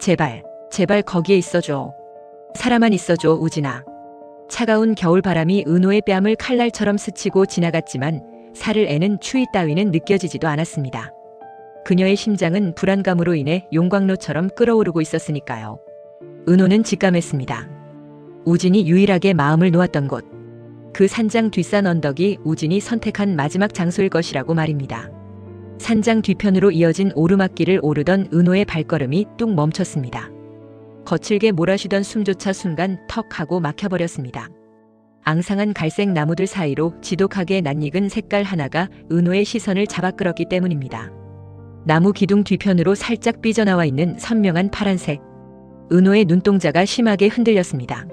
제발, 제발 거기에 있어줘. 살아만 있어줘, 우진아. 차가운 겨울바람이 은호의 뺨을 칼날처럼 스치고 지나갔지만 살을 애는 추위 따위는 느껴지지도 않았습니다. 그녀의 심장은 불안감으로 인해 용광로처럼 끓어오르고 있었으니까요. 은호는 직감했습니다. 우진이 유일하게 마음을 놓았던 곳. 그 산장 뒷산 언덕이 우진이 선택한 마지막 장소일 것이라고 말입니다. 산장 뒤편으로 이어진 오르막길을 오르던 은호의 발걸음이 뚝 멈췄습니다. 거칠게 몰아쉬던 숨조차 순간 턱 하고 막혀버렸습니다. 앙상한 갈색 나무들 사이로 지독하게 낯익은 색깔 하나가 은호의 시선을 잡아끌었기 때문입니다. 나무 기둥 뒤편으로 살짝 삐져나와 있는 선명한 파란색. 은호의 눈동자가 심하게 흔들렸습니다.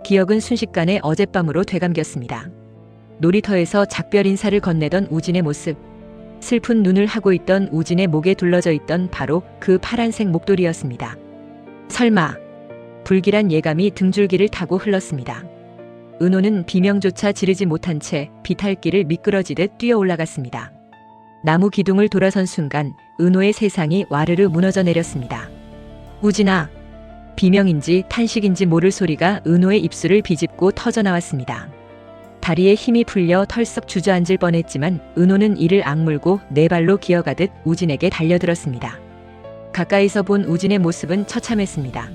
기억은 순식간에 어젯밤으로 되감겼습니다. 놀이터에서 작별 인사를 건네던 우진의 모습. 슬픈 눈을 하고 있던 우진의 목에 둘러져 있던 바로 그 파란색 목도리였습니다. 설마. 불길한 예감이 등줄기를 타고 흘렀습니다. 은호는 비명조차 지르지 못한 채 비탈길을 미끄러지듯 뛰어 올라갔습니다. 나무 기둥을 돌아선 순간 은호의 세상이 와르르 무너져 내렸습니다. 우진아. 비명인지 탄식인지 모를 소리가 은호의 입술을 비집고 터져나왔습니다. 다리에 힘이 풀려 털썩 주저앉을 뻔했지만 은호는 이를 악물고 네 발로 기어가듯 우진에게 달려들었습니다. 가까이서 본 우진의 모습은 처참했습니다.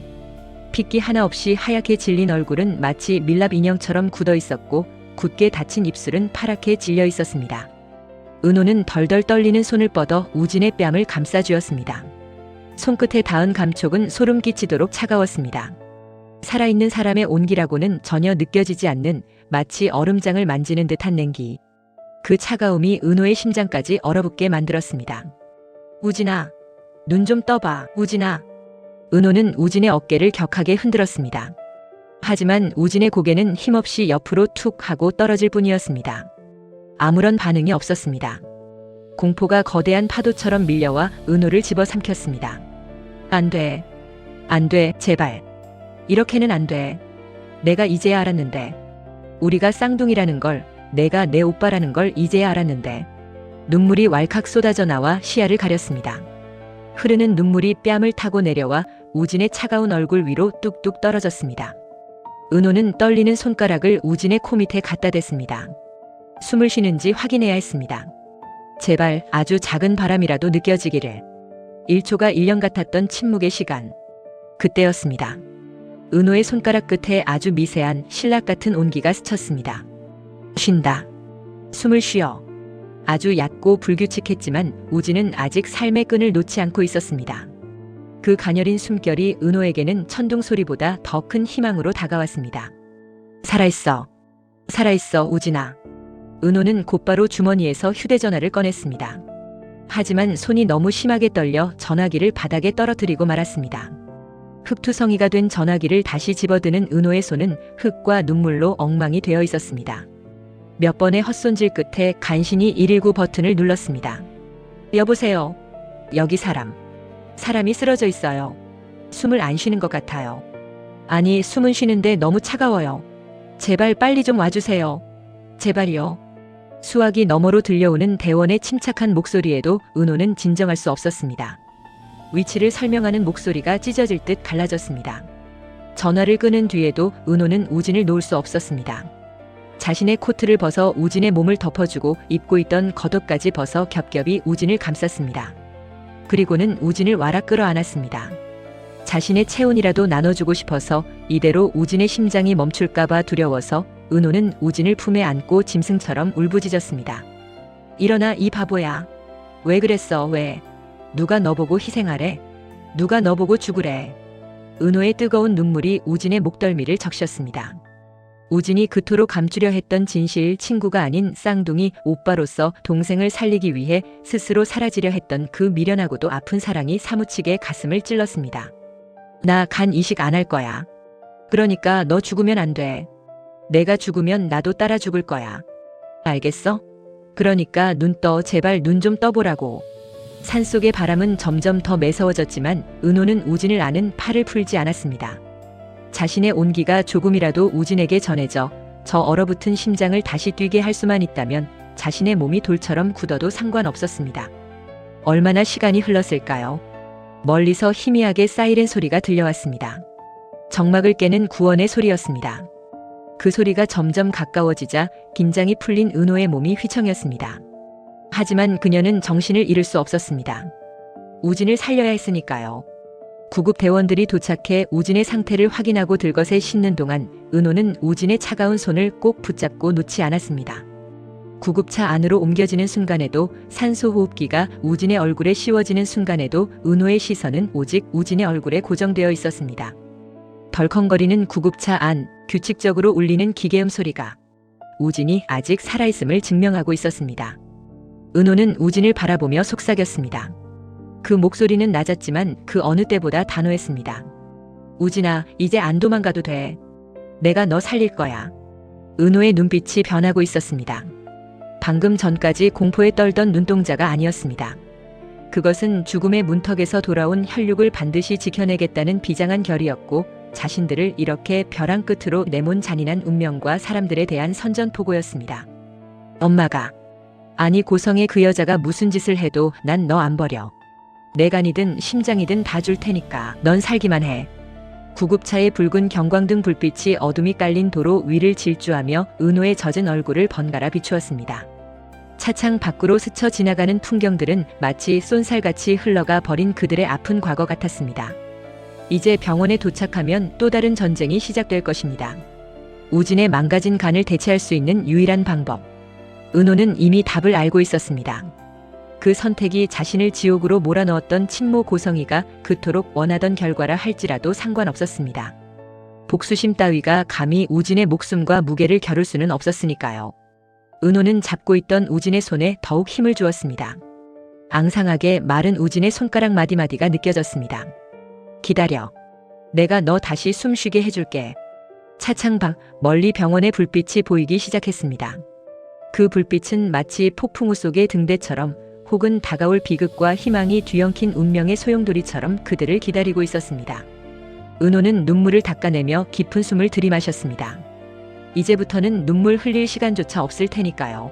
핏기 하나 없이 하얗게 질린 얼굴은 마치 밀랍 인형처럼 굳어 있었고 굳게 닫힌 입술은 파랗게 질려 있었습니다. 은호는 덜덜 떨리는 손을 뻗어 우진의 뺨을 감싸쥐었습니다. 손끝에 닿은 감촉은 소름 끼치도록 차가웠습니다. 살아있는 사람의 온기라고는 전혀 느껴지지 않는 마치 얼음장을 만지는 듯한 냉기. 그 차가움이 은호의 심장까지 얼어붙게 만들었습니다. 우진아, 눈 좀 떠봐, 우진아. 은호는 우진의 어깨를 격하게 흔들었습니다. 하지만 우진의 고개는 힘없이 옆으로 툭 하고 떨어질 뿐이었습니다. 아무런 반응이 없었습니다. 공포가 거대한 파도처럼 밀려와 은호를 집어삼켰습니다. 안 돼. 안 돼, 제발. 이렇게는 안 돼. 내가 이제야 알았는데. 우리가 쌍둥이라는 걸, 내가 내 오빠라는 걸 이제야 알았는데. 눈물이 왈칵 쏟아져 나와 시야를 가렸습니다. 흐르는 눈물이 뺨을 타고 내려와 우진의 차가운 얼굴 위로 뚝뚝 떨어졌습니다. 은호는 떨리는 손가락을 우진의 코 밑에 갖다 댔습니다. 숨을 쉬는지 확인해야 했습니다. 제발 아주 작은 바람이라도 느껴지기를. 1초가 1년 같았던 침묵의 시간. 그때였습니다. 은호의 손가락 끝에 아주 미세한 신락 같은 온기가 스쳤습니다. 쉰다. 숨을 쉬어. 아주 얕고 불규칙했지만 우진은 아직 삶의 끈을 놓지 않고 있었습니다. 그 가녀린 숨결이 은호에게는 천둥 소리보다 더 큰 희망으로 다가왔습니다. 살아있어. 살아있어, 우진아. 은호는 곧바로 주머니에서 휴대전화를 꺼냈습니다. 하지만 손이 너무 심하게 떨려 전화기를 바닥에 떨어뜨리고 말았습니다. 흙투성이가 된 전화기를 다시 집어드는 은호의 손은 흙과 눈물로 엉망이 되어 있었습니다. 몇 번의 헛손질 끝에 간신히 119 버튼을 눌렀습니다. 여보세요. 여기 사람이 쓰러져 있어요. 숨을 안 쉬는 것 같아요. 아니, 숨은 쉬는데 너무 차가워요. 제발 빨리 좀 와주세요. 제발요. 수화기 너머로 들려오는 대원의 침착한 목소리에도 은호는 진정할 수 없었습니다. 위치를 설명하는 목소리가 찢어질 듯 갈라졌습니다. 전화를 끊은 뒤에도 은호는 우진을 놓을 수 없었습니다. 자신의 코트를 벗어 우진의 몸을 덮어주고 입고 있던 겉옷까지 벗어 겹겹이 우진을 감쌌습니다. 그리고는 우진을 와락 끌어안았습니다. 자신의 체온이라도 나눠주고 싶어서 이대로 우진의 심장이 멈출까봐 두려워서 은호는 우진을 품에 안고 짐승처럼 울부짖었습니다. 일어나, 이 바보야. 왜 그랬어, 왜? 누가 너보고 희생하래? 누가 너보고 죽으래? 은호의 뜨거운 눈물이 우진의 목덜미를 적셨습니다. 우진이 그토록 감추려 했던 진실, 친구가 아닌 쌍둥이 오빠로서 동생을 살리기 위해 스스로 사라지려 했던 그 미련하고도 아픈 사랑이 사무치게 가슴을 찔렀습니다. 나 간 이식 안 할 거야. 그러니까 너 죽으면 안 돼. 내가 죽으면 나도 따라 죽을 거야. 알겠어? 그러니까 눈 떠, 제발 눈 좀 떠보라고. 산속의 바람은 점점 더 매서워졌지만 은호는 우진을 아는 팔을 풀지 않았습니다. 자신의 온기가 조금이라도 우진에게 전해져 저 얼어붙은 심장을 다시 뛰게 할 수만 있다면 자신의 몸이 돌처럼 굳어도 상관없었습니다. 얼마나 시간이 흘렀을까요? 멀리서 희미하게 사이렌 소리가 들려왔습니다. 정막을 깨는 구원의 소리였습니다. 그 소리가 점점 가까워지자 긴장이 풀린 은호의 몸이 휘청였습니다. 하지만 그녀는 정신을 잃을 수 없었습니다. 우진을 살려야 했으니까요. 구급 대원들이 도착해 우진의 상태를 확인하고 들것에 싣는 동안 은호는 우진의 차가운 손을 꼭 붙잡고 놓지 않았습니다. 구급차 안으로 옮겨지는 순간에도 산소 호흡기가 우진의 얼굴에 씌워지는 순간에도 은호의 시선은 오직 우진의 얼굴에 고정되어 있었습니다. 덜컹거리는 구급차 안, 규칙적으로 울리는 기계음 소리가 우진이 아직 살아있음을 증명하고 있었습니다. 은호는 우진을 바라보며 속삭였습니다. 그 목소리는 낮았지만 그 어느 때보다 단호했습니다. 우진아, 이제 안 도망가도 돼. 내가 너 살릴 거야. 은호의 눈빛이 변하고 있었습니다. 방금 전까지 공포에 떨던 눈동자가 아니었습니다. 그것은 죽음의 문턱에서 돌아온 혈육을 반드시 지켜내겠다는 비장한 결의였고 자신들을 이렇게 벼랑 끝으로 내몬 잔인한 운명과 사람들에 대한 선전포고였습니다. 엄마가, 아니 고성의 그 여자가 무슨 짓을 해도 난 너 안 버려. 내 간이든 심장이든 다 줄 테니까 넌 살기만 해. 구급차의 붉은 경광등 불빛이 어둠이 깔린 도로 위를 질주하며 은호의 젖은 얼굴을 번갈아 비추었습니다. 차창 밖으로 스쳐 지나가는 풍경들은 마치 쏜살같이 흘러가 버린 그들의 아픈 과거 같았습니다. 이제 병원에 도착하면 또 다른 전쟁이 시작될 것입니다. 우진의 망가진 간을 대체할 수 있는 유일한 방법. 은호는 이미 답을 알고 있었습니다. 그 선택이 자신을 지옥으로 몰아넣었던 친모 고성이가 그토록 원하던 결과라 할지라도 상관없었습니다. 복수심 따위가 감히 우진의 목숨과 무게를 겨룰 수는 없었으니까요. 은호는 잡고 있던 우진의 손에 더욱 힘을 주었습니다. 앙상하게 마른 우진의 손가락 마디마디가 느껴졌습니다. 기다려. 내가 너 다시 숨쉬게 해줄게. 차창 밖 멀리 병원의 불빛이 보이기 시작했습니다. 그 불빛은 마치 폭풍우 속의 등대처럼 혹은 다가올 비극과 희망이 뒤엉킨 운명의 소용돌이처럼 그들을 기다리고 있었습니다. 은호는 눈물을 닦아내며 깊은 숨을 들이마셨습니다. 이제부터는 눈물 흘릴 시간조차 없을 테니까요.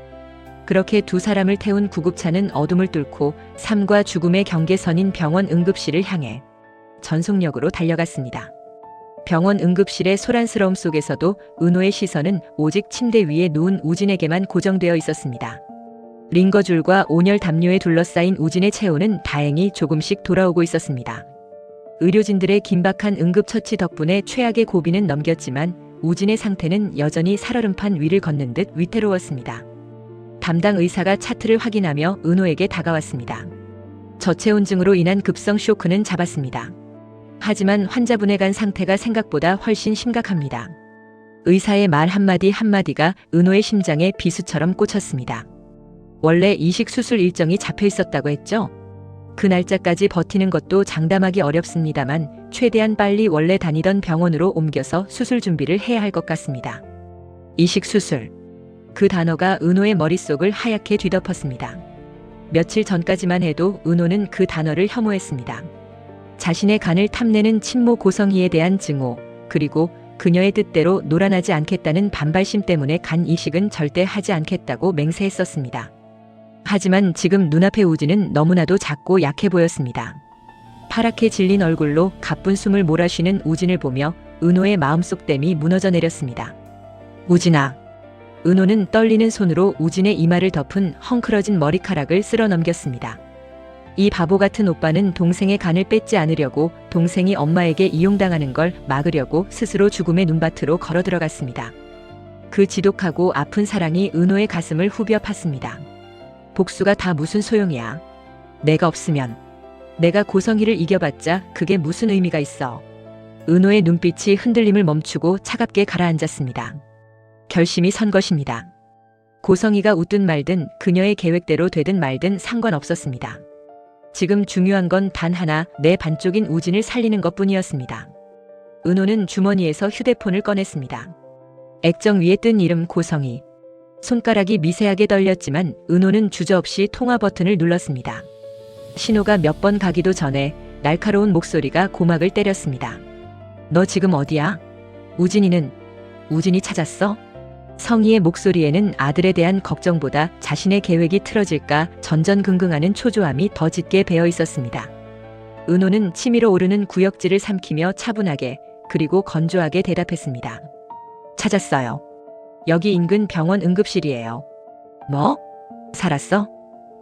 그렇게 두 사람을 태운 구급차는 어둠을 뚫고 삶과 죽음의 경계선인 병원 응급실을 향해 전속력으로 달려갔습니다. 병원 응급실의 소란스러움 속에서도 은호의 시선은 오직 침대 위에 누운 우진에게만 고정되어 있었습니다. 링거줄과 온열 담요에 둘러싸인 우진의 체온은 다행히 조금씩 돌아오고 있었습니다. 의료진들의 긴박한 응급처치 덕분에 최악의 고비는 넘겼지만 우진의 상태는 여전히 살얼음판 위를 걷는 듯 위태로웠습니다. 담당 의사가 차트를 확인하며 은호에게 다가왔습니다. 저체온증으로 인한 급성 쇼크는 잡았습니다. 하지만 환자분의 간 상태가 생각보다 훨씬 심각합니다. 의사의 말 한마디 한마디가 은호의 심장에 비수처럼 꽂혔습니다. 원래 이식 수술 일정이 잡혀 있었다고 했죠? 그 날짜까지 버티는 것도 장담하기 어렵습니다만 최대한 빨리 원래 다니던 병원으로 옮겨서 수술 준비를 해야 할 것 같습니다. 이식 수술. 그 단어가 은호의 머릿속을 하얗게 뒤덮었습니다. 며칠 전까지만 해도 은호는 그 단어를 혐오했습니다. 자신의 간을 탐내는 친모 고성희에 대한 증오, 그리고 그녀의 뜻대로 놀아나지 않겠다는 반발심 때문에 간 이식은 절대 하지 않겠다고 맹세했었습니다. 하지만 지금 눈앞의 우진은 너무나도 작고 약해 보였습니다. 파랗게 질린 얼굴로 가쁜 숨을 몰아쉬는 우진을 보며 은호의 마음속 댐이 무너져 내렸습니다. 우진아. 은호는 떨리는 손으로 우진의 이마를 덮은 헝클어진 머리카락을 쓸어 넘겼습니다. 이 바보 같은 오빠는 동생의 간을 뺏지 않으려고 동생이 엄마에게 이용당하는 걸 막으려고 스스로 죽음의 눈밭으로 걸어 들어갔습니다. 그 지독하고 아픈 사랑이 은호의 가슴을 후벼 팠습니다. 복수가 다 무슨 소용이야. 내가 없으면. 내가 고성희를 이겨봤자 그게 무슨 의미가 있어. 은호의 눈빛이 흔들림을 멈추고 차갑게 가라앉았습니다. 결심이 선 것입니다. 고성희가 웃든 말든 그녀의 계획대로 되든 말든 상관없었습니다. 지금 중요한 건 단 하나, 내 반쪽인 우진을 살리는 것뿐이었습니다. 은호는 주머니에서 휴대폰을 꺼냈습니다. 액정 위에 뜬 이름 고성희. 손가락이 미세하게 떨렸지만 은호는 주저없이 통화 버튼을 눌렀습니다. 신호가 몇 번 가기도 전에 날카로운 목소리가 고막을 때렸습니다. 너 지금 어디야? 우진이 찾았어? 성희의 목소리에는 아들에 대한 걱정보다 자신의 계획이 틀어질까 전전긍긍하는 초조함이 더 짙게 배어 있었습니다. 은호는 치밀어 오르는 구역질을 삼키며 차분하게 그리고 건조하게 대답했습니다. 찾았어요. 여기 인근 병원 응급실이에요. 뭐? 살았어?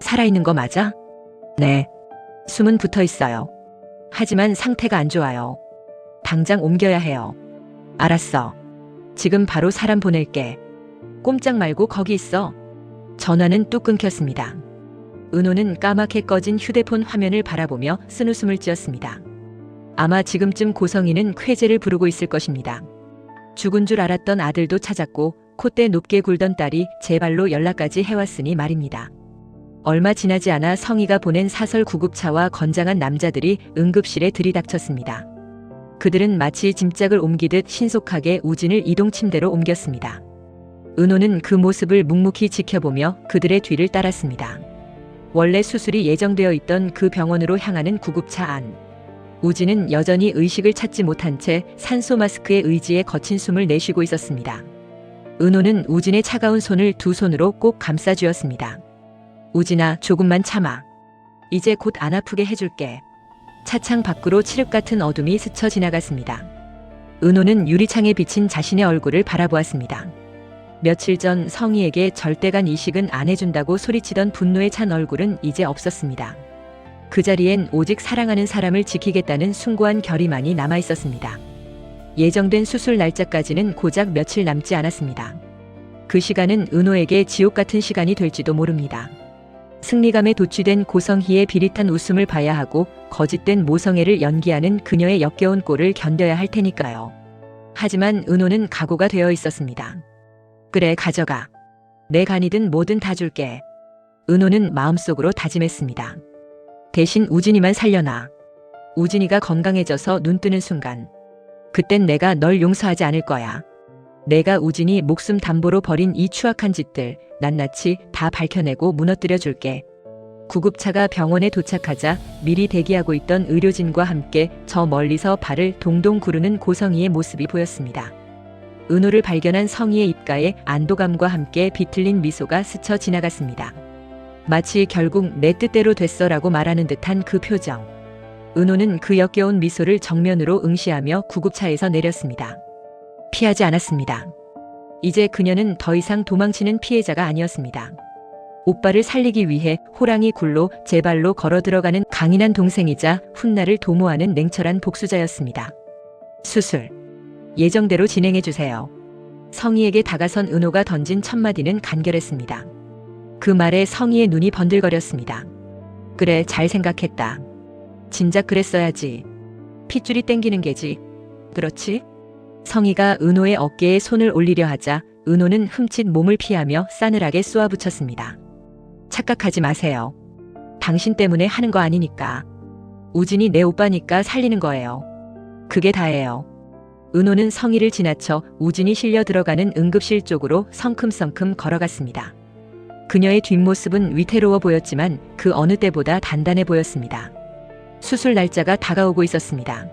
살아있는 거 맞아? 네. 숨은 붙어 있어요. 하지만 상태가 안 좋아요. 당장 옮겨야 해요. 알았어. 지금 바로 사람 보낼게. 꼼짝 말고 거기 있어. 전화는 뚝 끊겼습니다. 은호는 까맣게 꺼진 휴대폰 화면을 바라보며 쓴웃음을 지었습니다. 아마 지금쯤 고성이는 쾌재를 부르고 있을 것입니다. 죽은 줄 알았던 아들도 찾았고 콧대 높게 굴던 딸이 제 발로 연락까지 해왔으니 말입니다. 얼마 지나지 않아 성희가 보낸 사설 구급차와 건장한 남자들이 응급실에 들이닥쳤습니다. 그들은 마치 짐짝을 옮기듯 신속하게 우진을 이동 침대로 옮겼습니다. 은호는 그 모습을 묵묵히 지켜보며 그들의 뒤를 따랐습니다. 원래 수술이 예정되어 있던 그 병원으로 향하는 구급차 안. 우진은 여전히 의식을 찾지 못한 채 산소 마스크의 의지에 거친 숨을 내쉬고 있었습니다. 은호는 우진의 차가운 손을 두 손으로 꼭 감싸쥐었습니다. 우진아, 조금만 참아. 이제 곧 안 아프게 해줄게. 차창 밖으로 칠흑 같은 어둠이 스쳐 지나갔습니다. 은호는 유리창에 비친 자신의 얼굴을 바라보았습니다. 며칠 전 성희에게 절대간 이식은 안 해준다고 소리치던 분노에 찬 얼굴은 이제 없었습니다. 그 자리엔 오직 사랑하는 사람을 지키겠다는 숭고한 결의만이 남아 있었습니다. 예정된 수술 날짜까지는 고작 며칠 남지 않았습니다. 그 시간은 은호에게 지옥 같은 시간이 될지도 모릅니다. 승리감에 도취된 고성희의 비릿한 웃음을 봐야 하고 거짓된 모성애를 연기하는 그녀의 역겨운 꼴을 견뎌야 할 테니까요. 하지만 은호는 각오가 되어 있었습니다. 그래, 가져가. 내 간이든 뭐든 다 줄게. 은호는 마음속으로 다짐했습니다. 대신 우진이만 살려놔. 우진이가 건강해져서 눈 뜨는 순간 그땐 내가 널 용서하지 않을 거야. 내가 우진이 목숨 담보로 벌인 이 추악한 짓들 낱낱이 다 밝혀내고 무너뜨려 줄게. 구급차가 병원에 도착하자 미리 대기하고 있던 의료진과 함께 저 멀리서 발을 동동 구르는 고성희의 모습이 보였습니다. 은호를 발견한 성희의 입가에 안도감과 함께 비틀린 미소가 스쳐 지나갔습니다. 마치 결국 내 뜻대로 됐어라고 말하는 듯한 그 표정. 은호는 그 역겨운 미소를 정면으로 응시하며 구급차에서 내렸습니다. 피하지 않았습니다. 이제 그녀는 더 이상 도망치는 피해자가 아니었습니다. 오빠를 살리기 위해 호랑이 굴로 제 발로 걸어 들어가는 강인한 동생이자 훗날을 도모하는 냉철한 복수자였습니다. 수술. 예정대로 진행해 주세요. 성희에게 다가선 은호가 던진 첫 마디는 간결했습니다. 그 말에 성희의 눈이 번들거렸습니다. 그래, 잘 생각했다. 진작 그랬어야지. 핏줄이 땡기는 게지. 그렇지? 성희가 은호의 어깨에 손을 올리려 하자 은호는 흠칫 몸을 피하며 싸늘하게 쏘아붙였습니다. 착각하지 마세요. 당신 때문에 하는 거 아니니까. 우진이 내 오빠니까 살리는 거예요. 그게 다예요. 은호는 성희를 지나쳐 우진이 실려 들어가는 응급실 쪽으로 성큼성큼 걸어갔습니다. 그녀의 뒷모습은 위태로워 보였지만 그 어느 때보다 단단해 보였습니다. 수술 날짜가 다가오고 있었습니다.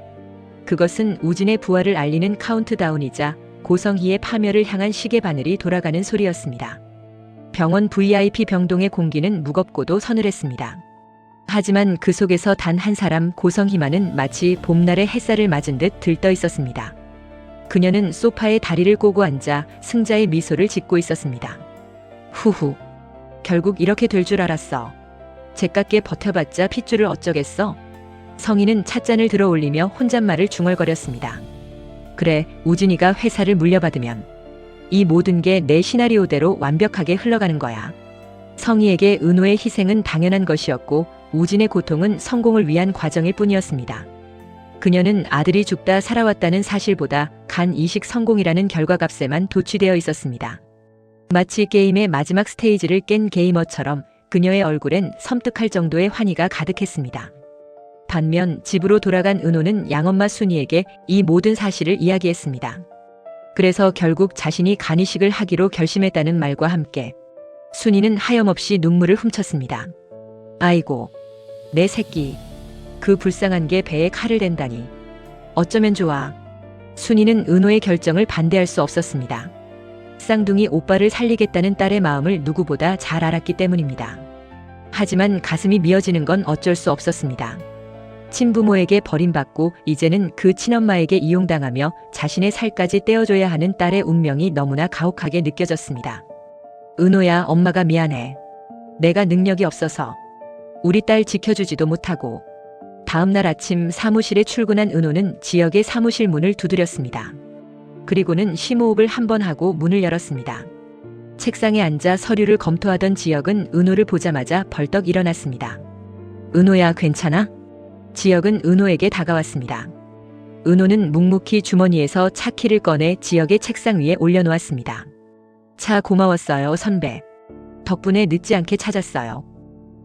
그것은 우진의 부활을 알리는 카운트다운이자 고성희의 파멸을 향한 시계 바늘이 돌아가는 소리였습니다. 병원 VIP 병동의 공기는 무겁고도 서늘했습니다. 하지만 그 속에서 단 한 사람 고성희만은 마치 봄날의 햇살을 맞은 듯 들떠 있었습니다. 그녀는 소파에 다리를 꼬고 앉아 승자의 미소를 짓고 있었습니다. 후후. 결국 이렇게 될 줄 알았어. 잿깎게 버텨봤자 핏줄을 어쩌겠어. 성희는 찻잔을 들어 올리며 혼잣말을 중얼거렸습니다. 그래, 우진이가 회사를 물려받으면 이 모든 게 내 시나리오대로 완벽하게 흘러가는 거야. 성희에게 은호의 희생은 당연한 것이었고 우진의 고통은 성공을 위한 과정일 뿐이었습니다. 그녀는 아들이 죽다 살아왔다는 사실보다 간 이식 성공이라는 결과값에만 도취되어 있었습니다. 마치 게임의 마지막 스테이지를 깬 게이머처럼 그녀의 얼굴엔 섬뜩할 정도의 환희가 가득했습니다. 반면 집으로 돌아간 은호는 양엄마 순이에게 이 모든 사실을 이야기했습니다. 그래서 결국 자신이 간이식을 하기로 결심했다는 말과 함께 순이는 하염없이 눈물을 훔쳤습니다. 아이고, 내 새끼. 그 불쌍한 게 배에 칼을 댄다니. 어쩌면 좋아. 순이는 은호의 결정을 반대할 수 없었습니다. 쌍둥이 오빠를 살리겠다는 딸의 마음을 누구보다 잘 알았기 때문입니다. 하지만 가슴이 미어지는 건 어쩔 수 없었습니다. 친부모에게 버림받고 이제는 그 친엄마에게 이용당하며 자신의 살까지 떼어줘야 하는 딸의 운명이 너무나 가혹하게 느껴졌습니다. 은호야, 엄마가 미안해. 내가 능력이 없어서 우리 딸 지켜주지도 못하고. 다음 날 아침 사무실에 출근한 은호는 지역의 사무실 문을 두드렸습니다. 그리고는 심호흡을 한 번 하고 문을 열었습니다. 책상에 앉아 서류를 검토하던 지역은 은호를 보자마자 벌떡 일어났습니다. 은호야, 괜찮아? 지역은 은호에게 다가왔습니다. 은호는 묵묵히 주머니에서 차 키를 꺼내 지역의 책상 위에 올려놓았습니다. 차 고마웠어요, 선배. 덕분에 늦지 않게 찾았어요.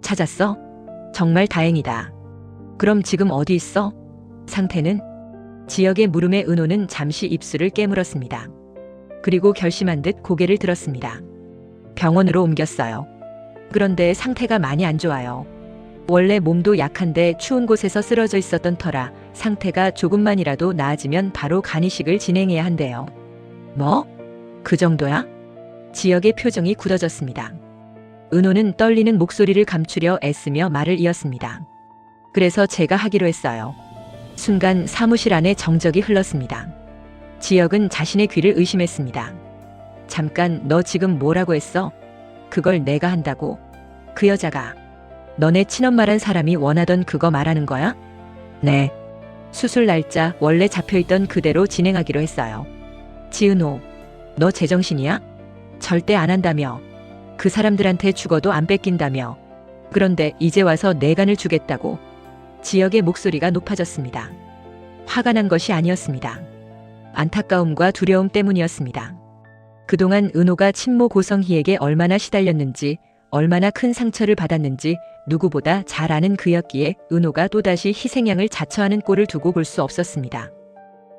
찾았어? 정말 다행이다. 그럼 지금 어디 있어? 상태는? 지역의 물음에 은호는 잠시 입술을 깨물었습니다. 그리고 결심한 듯 고개를 들었습니다. 병원으로 옮겼어요. 그런데 상태가 많이 안 좋아요. 원래 몸도 약한데 추운 곳에서 쓰러져 있었던 터라 상태가 조금만이라도 나아지면 바로 간이식을 진행해야 한대요. 뭐? 그 정도야? 지역의 표정이 굳어졌습니다. 은호는 떨리는 목소리를 감추려 애쓰며 말을 이었습니다. 그래서 제가 하기로 했어요. 순간 사무실 안에 정적이 흘렀습니다. 지역은 자신의 귀를 의심했습니다. 잠깐, 너 지금 뭐라고 했어? 그걸 내가 한다고? 그 여자가 너네 친엄마란 사람이 원하던 그거 말하는 거야? 네. 수술 날짜 원래 잡혀있던 그대로 진행하기로 했어요. 지은호, 너 제정신이야? 절대 안 한다며. 그 사람들한테 죽어도 안 뺏긴다며. 그런데 이제 와서 내 간을 주겠다고. 지역의 목소리가 높아졌습니다. 화가 난 것이 아니었습니다. 안타까움과 두려움 때문이었습니다. 그동안 은호가 친모 고성희에게 얼마나 시달렸는지, 얼마나 큰 상처를 받았는지 누구보다 잘 아는 그였기에 은호가 또다시 희생양을 자처하는 꼴을 두고 볼 수 없었습니다.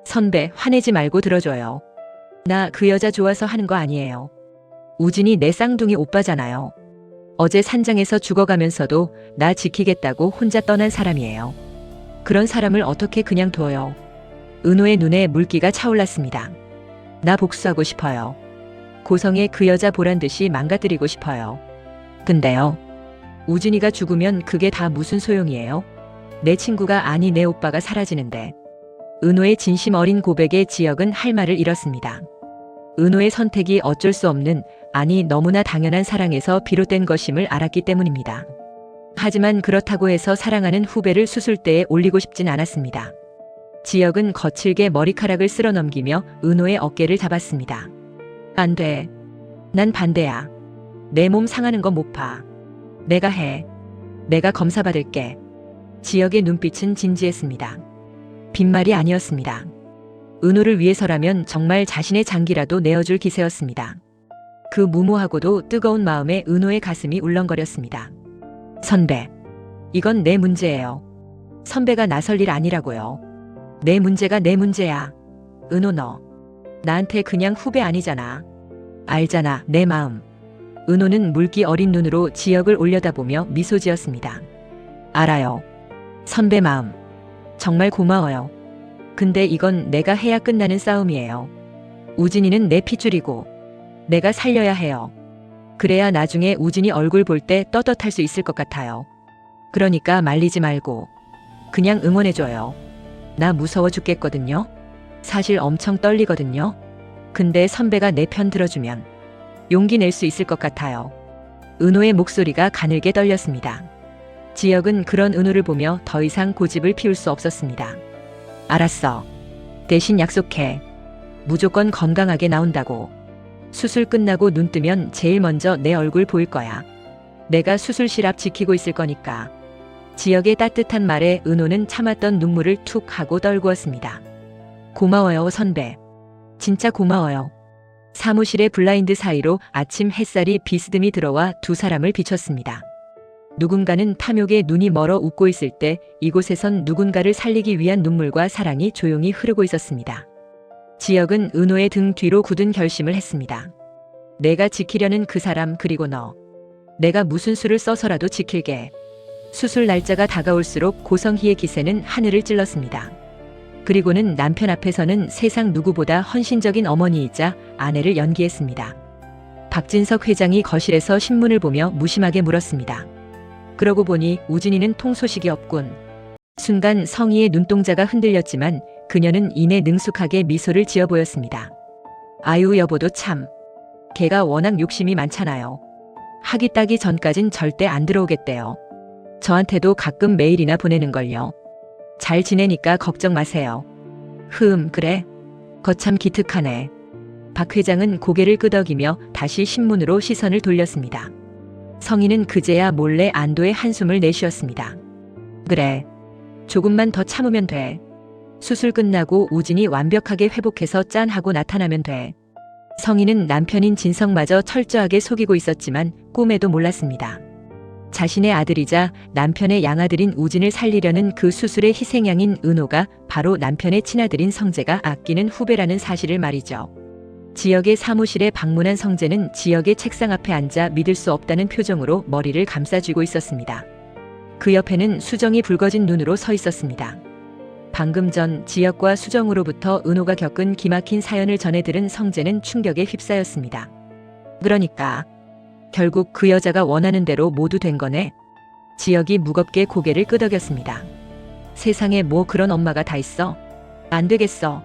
선배, 화내지 말고 들어줘요. 나 그 여자 좋아서 하는 거 아니에요. 우진이 내 쌍둥이 오빠잖아요. 어제 산장에서 죽어가면서도 나 지키겠다고 혼자 떠난 사람이에요. 그런 사람을 어떻게 그냥 둬요. 은호의 눈에 물기가 차올랐습니다. 나 복수하고 싶어요. 고성의 그 여자 보란 듯이 망가뜨리고 싶어요. 근데요. 우진이가 죽으면 그게 다 무슨 소용이에요? 내 친구가 아니 내 오빠가 사라지는데. 은호의 진심 어린 고백에 지역은 할 말을 잃었습니다. 은호의 선택이 어쩔 수 없는, 아니 너무나 당연한 사랑에서 비롯된 것임을 알았기 때문입니다. 하지만 그렇다고 해서 사랑하는 후배를 수술대에 올리고 싶진 않았습니다. 지역은 거칠게 머리카락을 쓸어넘기며 은호의 어깨를 잡았습니다. 안 돼. 난 반대야. 내 몸 상하는 거 못 봐. 내가 해. 내가 검사 받을게. 지역의 눈빛은 진지했습니다. 빈말이 아니었습니다. 은호를 위해서라면 정말 자신의 장기라도 내어줄 기세였습니다. 그 무모하고도 뜨거운 마음에 은호의 가슴이 울렁거렸습니다. 선배, 이건 내 문제예요. 선배가 나설 일 아니라고요. 내 문제가 내 문제야. 은호, 너 나한테 그냥 후배 아니잖아. 알잖아, 내 마음. 은호는 물기 어린 눈으로 지역을 올려다보며 미소 지었습니다. 알아요. 선배 마음. 정말 고마워요. 근데 이건 내가 해야 끝나는 싸움이에요. 우진이는 내 핏줄이고 내가 살려야 해요. 그래야 나중에 우진이 얼굴 볼 때 떳떳할 수 있을 것 같아요. 그러니까 말리지 말고 그냥 응원해줘요. 나 무서워 죽겠거든요. 사실 엄청 떨리거든요. 근데 선배가 내 편 들어주면 용기 낼 수 있을 것 같아요. 은호의 목소리가 가늘게 떨렸습니다. 지역은 그런 은호를 보며 더 이상 고집을 피울 수 없었습니다. 알았어. 대신 약속해. 무조건 건강하게 나온다고. 수술 끝나고 눈 뜨면 제일 먼저 내 얼굴 보일 거야. 내가 수술실 앞 지키고 있을 거니까. 지역의 따뜻한 말에 은호는 참았던 눈물을 툭 하고 떨구었습니다. 고마워요, 선배. 진짜 고마워요. 사무실의 블라인드 사이로 아침 햇살이 비스듬히 들어와 두 사람을 비췄습니다. 누군가는 탐욕에 눈이 멀어 웃고 있을 때 이곳에선 누군가를 살리기 위한 눈물과 사랑이 조용히 흐르고 있었습니다. 지역은 은호의 등 뒤로 굳은 결심을 했습니다. 내가 지키려는 그 사람, 그리고 너. 내가 무슨 수를 써서라도 지킬게. 수술 날짜가 다가올수록 고성희의 기세는 하늘을 찔렀습니다. 그리고는 남편 앞에서는 세상 누구보다 헌신적인 어머니이자 아내를 연기했습니다. 박진석 회장이 거실에서 신문을 보며 무심하게 물었습니다. 그러고 보니 우진이는 통소식이 없군. 순간 성희의 눈동자가 흔들렸지만 그녀는 이내 능숙하게 미소를 지어 보였습니다. 아유 여보도 참. 걔가 워낙 욕심이 많잖아요. 학위 따기 전까진 절대 안 들어오겠대요. 저한테도 가끔 메일이나 보내는걸요. 잘 지내니까 걱정 마세요. 그래. 거참 기특하네. 박 회장은 고개를 끄덕이며 다시 신문으로 시선을 돌렸습니다. 성희는 그제야 몰래 안도의 한숨을 내쉬었습니다. 그래. 조금만 더 참으면 돼. 수술 끝나고 우진이 완벽하게 회복해서 짠 하고 나타나면 돼. 성희는 남편인 진성마저 철저하게 속이고 있었지만 꿈에도 몰랐습니다. 자신의 아들이자 남편의 양아들인 우진을 살리려는 그 수술의 희생양인 은호가 바로 남편의 친아들인 성재가 아끼는 후배라는 사실을 말이죠. 지역의 사무실에 방문한 성재는 지역의 책상 앞에 앉아 믿을 수 없다는 표정으로 머리를 감싸쥐고 있었습니다. 그 옆에는 수정이 붉어진 눈으로 서 있었습니다. 방금 전 지역과 수정으로부터 은호가 겪은 기막힌 사연을 전해 들은 성재는 충격에 휩싸였습니다. 그러니까 결국 그 여자가 원하는 대로 모두 된 거네. 지역이 무겁게 고개를 끄덕였습니다. 세상에 뭐 그런 엄마가 다 있어. 안 되겠어.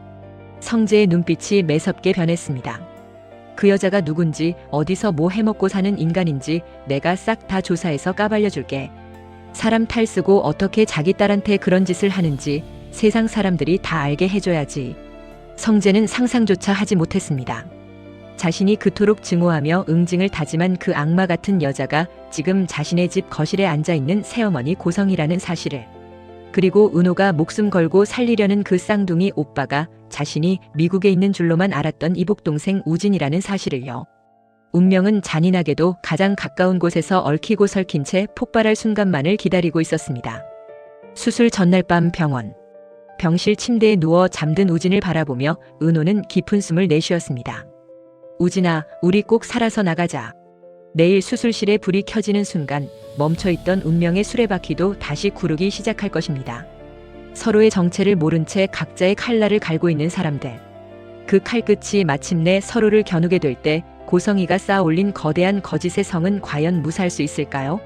성재의 눈빛이 매섭게 변했습니다. 그 여자가 누군지 어디서 뭐 해먹고 사는 인간인지 내가 싹 다 조사해서 까발려줄게. 사람 탈쓰고 어떻게 자기 딸한테 그런 짓을 하는지 세상 사람들이 다 알게 해줘야지. 성재는 상상조차 하지 못했습니다. 자신이 그토록 증오하며 응징을 다짐한 그 악마 같은 여자가 지금 자신의 집 거실에 앉아있는 새어머니 고성이라는 사실을, 그리고 은호가 목숨 걸고 살리려는 그 쌍둥이 오빠가 자신이 미국에 있는 줄로만 알았던 이복동생 우진이라는 사실을요. 운명은 잔인하게도 가장 가까운 곳에서 얽히고 설킨 채 폭발할 순간만을 기다리고 있었습니다. 수술 전날 밤 병원. 병실 침대에 누워 잠든 우진을 바라보며 은호는 깊은 숨을 내쉬었습니다. 우진아, 우리 꼭 살아서 나가자. 내일 수술실에 불이 켜지는 순간 멈춰있던 운명의 수레바퀴도 다시 구르기 시작할 것입니다. 서로의 정체를 모른 채 각자의 칼날을 갈고 있는 사람들. 그 칼끝이 마침내 서로를 겨누게 될 때 고성이가 쌓아 올린 거대한 거짓의 성은 과연 무사할 수 있을까요?